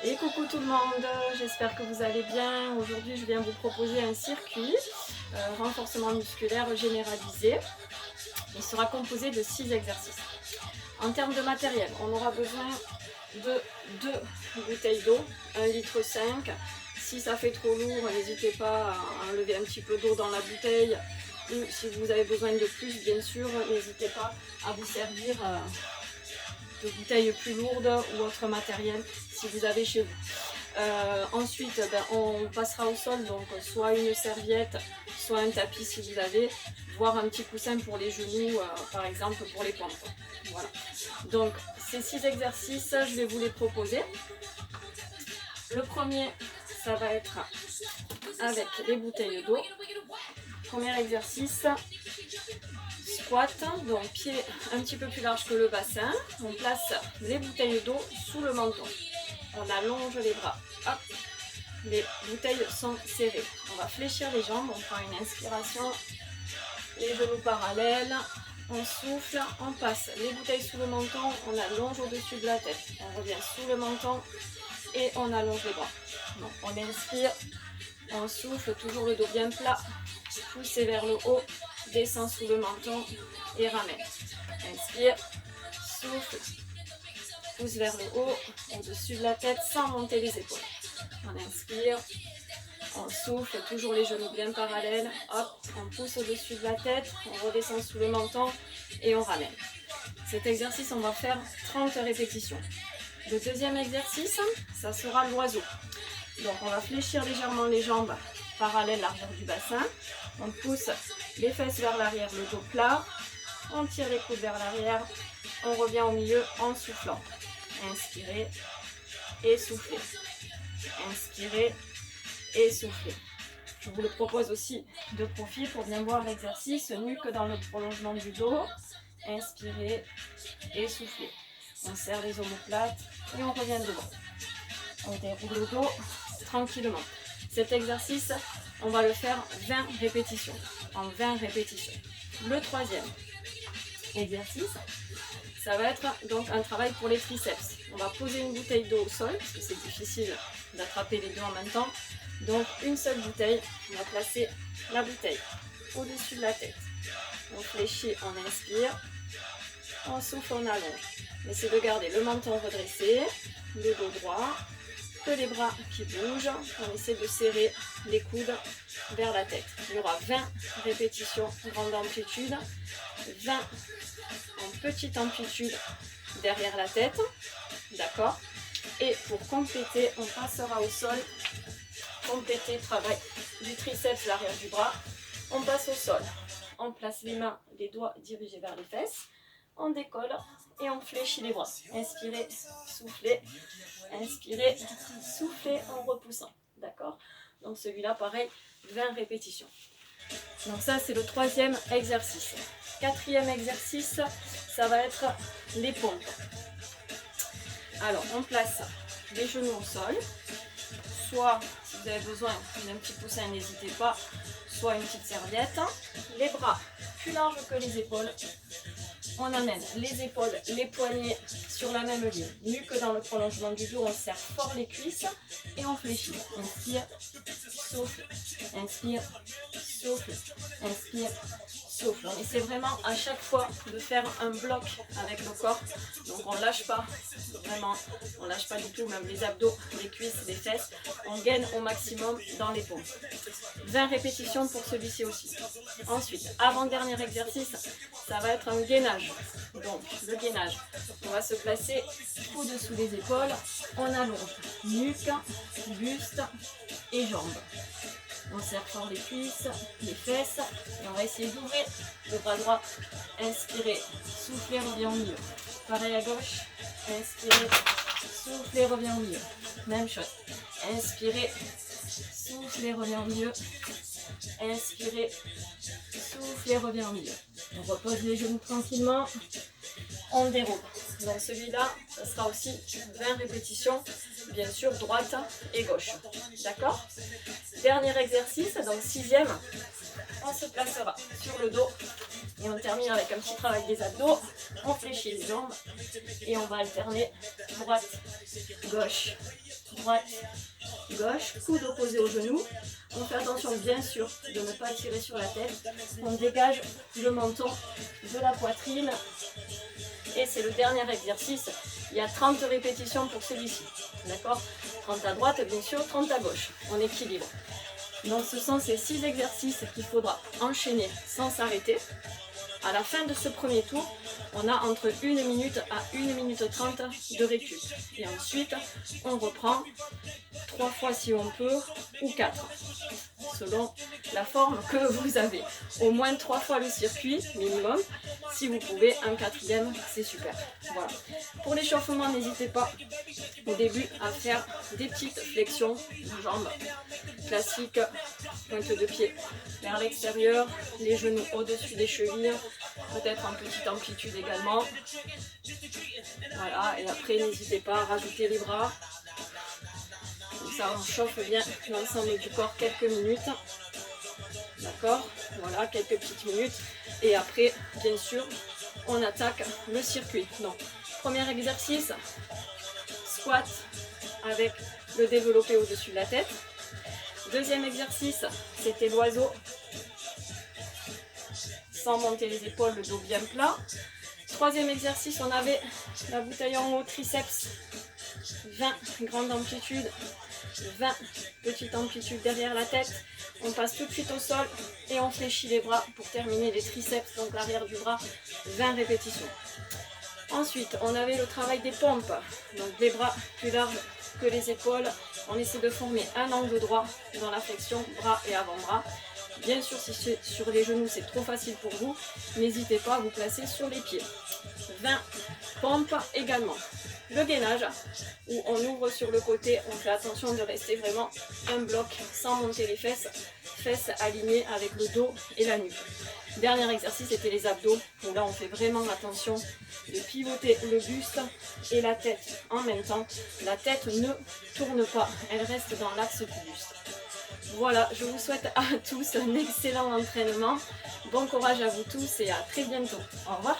Et coucou tout le monde, j'espère que vous allez bien. Aujourd'hui je viens vous proposer un circuit renforcement musculaire généralisé. Il sera composé de 6 exercices. En termes de matériel, on aura besoin de 2 bouteilles d'eau, 1,5 litre. Si ça fait trop lourd, n'hésitez pas à enlever un petit peu d'eau dans la bouteille. Ou si vous avez besoin de plus, bien sûr, n'hésitez pas à vous servir de bouteilles plus lourdes ou autre matériel si vous avez chez vous. Ensuite, on passera au sol, donc soit une serviette, soit un tapis si vous avez, voire un petit coussin pour les genoux, par exemple pour les pompes. Voilà. Donc ces 6 exercices, je vais vous les proposer. Le premier, ça va être avec les bouteilles d'eau. Premier exercice, squat, donc pied un petit peu plus large que le bassin. On place les bouteilles d'eau sous le menton. On allonge les bras. Hop. Les bouteilles sont serrées. On va fléchir les jambes. On prend une inspiration. Les genoux parallèles. On souffle. On passe les bouteilles sous le menton. On allonge au-dessus de la tête. On revient sous le menton et on allonge les bras. Donc, on inspire. On souffle. Toujours le dos bien plat. Poussez vers le haut. Descend sous le menton et ramène. Inspire. Souffle. Pousse vers le haut, au-dessus de la tête, sans monter les épaules. On inspire, on souffle, toujours les genoux bien parallèles. Hop, on pousse au-dessus de la tête, on redescend sous le menton et on ramène. Cet exercice, on va faire 30 répétitions. Le deuxième exercice, ça sera l'oiseau. Donc, on va fléchir légèrement les jambes parallèles largeur du bassin. On pousse les fesses vers l'arrière, le dos plat. On tire les coudes vers l'arrière. On revient au milieu en soufflant. Inspirez et soufflez. Inspirez et soufflez. Je vous le propose aussi de profil pour bien voir l'exercice, nuque dans le prolongement du dos. Inspirez et soufflez. On serre les omoplates et on revient devant. On déroule le dos tranquillement. Cet exercice, on va le faire 20 répétitions. En 20 répétitions. Le troisième exercice, ça va être donc un travail pour les triceps. On va poser une bouteille d'eau au sol, parce que c'est difficile d'attraper les deux en même temps. Donc une seule bouteille, on va placer la bouteille au-dessus de la tête. On fléchit, on inspire, on souffle, on allonge. Essayez de garder le menton redressé, le dos droit, que les bras qui bougent. On essaie de serrer les coudes vers la tête. Il y aura 20 répétitions grande amplitude, 20 en petite amplitude derrière la tête, d'accord. Et pour compléter, on passera au sol, compléter le travail du triceps, l'arrière du bras. On passe au sol, on place les mains, les doigts dirigés vers les fesses, on décolle et on fléchit les bras. Inspirez, soufflez, inspirez, soufflez en repoussant, d'accord. Donc celui-là, pareil, 20 répétitions. Donc ça, c'est le troisième exercice. Quatrième exercice, ça va être les pompes. Alors, on place les genoux au sol. Soit, si vous avez besoin d'un petit coussin, n'hésitez pas. Soit une petite serviette. Les bras plus larges que les épaules. On amène les épaules, les poignets sur la même ligne. Nuque dans le prolongement du dos, on serre fort les cuisses et on fléchit. Inspire, souffle, inspire, souffle, inspire, souffle. On essaie vraiment à chaque fois de faire un bloc avec le corps. Donc on ne lâche pas, vraiment, on ne lâche pas du tout, même les abdos, les cuisses, les fesses. On gaine au maximum dans les pompes. 20 répétitions pour celui-ci aussi. Ensuite, avant-dernier exercice, ça va être un gainage. Donc, le gainage, on va se placer au-dessous des épaules, on allonge nuque, buste et jambes. On serre fort les cuisses, les fesses et on va essayer d'ouvrir le bras droit. Inspirez, soufflez, revient au milieu. Pareil à gauche, inspirez, soufflez, revient au milieu. Même chose. Inspirez, soufflez, revient au milieu. Inspirez, soufflez, revient au milieu. On repose les genoux tranquillement. On déroule. Donc celui-là, ça sera aussi 20 répétitions, bien sûr, droite et gauche. D'accord? Dernier exercice, donc sixième, on se placera sur le dos et on termine avec un petit travail des abdos. On fléchit les jambes et on va alterner droite, gauche, droite, gauche, coude opposé au genou. On fait attention bien sûr de ne pas tirer sur la tête. On dégage le menton de la poitrine. Et c'est le dernier exercice. Il y a 30 répétitions pour celui-ci. D'accord? 30 à droite, bien sûr, 30 à gauche. On équilibre. Donc ce sont ces 6 exercices qu'il faudra enchaîner sans s'arrêter. À la fin de ce premier tour, on a entre 1 minute à 1 minute 30 de récup. Et ensuite, on reprend 3 fois si on peut, ou 4, selon la forme que vous avez. Au moins 3 fois le circuit, minimum. Si vous pouvez, un 4e, c'est super. Voilà. Pour l'échauffement, n'hésitez pas au début à faire des petites flexions de jambes. Classique, pointe de pied vers l'extérieur, les genoux au-dessus des chevilles, peut-être en petite amplitude également. Voilà, et après n'hésitez pas à rajouter les bras. Comme ça on chauffe bien l'ensemble du corps quelques minutes. D'accord? Voilà, quelques petites minutes. Et après, bien sûr, on attaque le circuit. Donc, premier exercice, squat avec le développé au-dessus de la tête. Deuxième exercice, c'était l'oiseau, sans monter les épaules, le dos bien plat. Troisième exercice, on avait la bouteille en haut, triceps, 20 grande amplitude, 20 petite amplitude derrière la tête. On passe tout de suite au sol et on fléchit les bras pour terminer les triceps, donc l'arrière du bras, 20 répétitions. Ensuite, on avait le travail des pompes, donc les bras plus larges que les épaules. On essaie de former un angle droit dans la flexion bras et avant-bras. Bien sûr, si c'est sur les genoux, c'est trop facile pour vous, n'hésitez pas à vous placer sur les pieds. 20 pompes également. Le gainage, où on ouvre sur le côté, on fait attention de rester vraiment un bloc sans monter les fesses, fesses alignées avec le dos et la nuque. Dernier exercice, c'était les abdos, où là on fait vraiment attention de pivoter le buste et la tête en même temps. La tête ne tourne pas, elle reste dans l'axe du buste. Voilà, je vous souhaite à tous un excellent entraînement. Bon courage à vous tous et à très bientôt. Au revoir.